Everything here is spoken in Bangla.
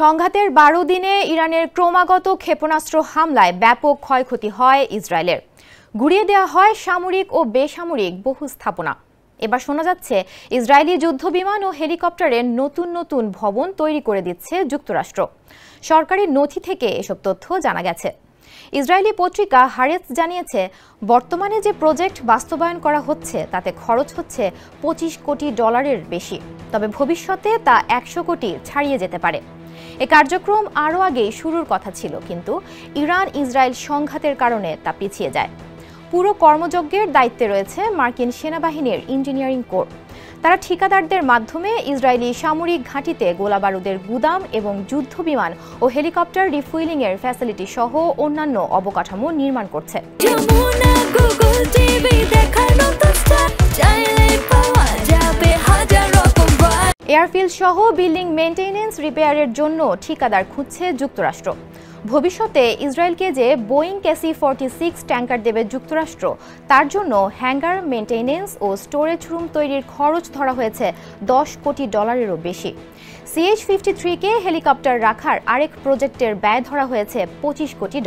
সংঘাতের ১২ দিনে ইরানের ক্রমাগত ক্ষেপণাস্ত্র হামলায় ব্যাপক ক্ষয়ক্ষতি হয় ইসরায়েলের। গুঁড়িয়ে দেওয়া হয় সামরিক ও বেসামরিক বহু স্থাপনা। এবার শোনা যাচ্ছে ইসরায়েলি যুদ্ধবিমান ও হেলিকপ্টারের নতুন নতুন ভবন তৈরি করে দিচ্ছে যুক্তরাষ্ট্র। সরকারি নথি থেকে এসব তথ্য জানা গেছে। ইসরায়েলি পত্রিকা হারেটস জানিয়েছে, বর্তমানে যে প্রজেক্ট বাস্তবায়ন করা হচ্ছে তাতে খরচ হচ্ছে $25 কোটি বেশি, তবে ভবিষ্যতে তা 100 কোটি ছাড়িয়ে যেতে পারে। এই কার্যক্রম আরও আগেই শুরুর কথা ছিল, কিন্তু ইরান ইসরায়েল সংঘাতের কারণে তা পিছিয়ে যায়। পুরো কর্মযজ্ঞের দায়িত্বে রয়েছে মার্কিন সেনাবাহিনীর ইঞ্জিনিয়ারিং কোর। তারা ঠিকাদারদের মাধ্যমে ইসরায়েলি সামরিক ঘাঁটিতে গোলাবারুদের গুদাম এবং যুদ্ধবিমান ও হেলিকপ্টার রিফুয়েলিংয়ের ফ্যাসিলিটি সহ অন্যান্য অবকাঠামো নির্মাণ করছে। এয়ারফিল্ড সহ বিল্ডিং মেইনটেনেন্স রিপেয়ারের জন্য ঠিকাদার খুঁজছে যুক্তরাষ্ট্র। ভবিষ্যতে ইসরায়েলকে যে বোয়িং KC-46 ট্যাঙ্কার দেবে যুক্তরাষ্ট্র, তার জন্য হ্যাঙ্গার, মেইনটেনেন্স ও স্টোরেজ রুম তৈরির খরচ ধরা হয়েছে $10 কোটি বেশি। CH-53 কে হেলিকপ্টার রাখার আরেক প্রজেক্টের ব্যয় ধরা হয়েছে $25 কোটি।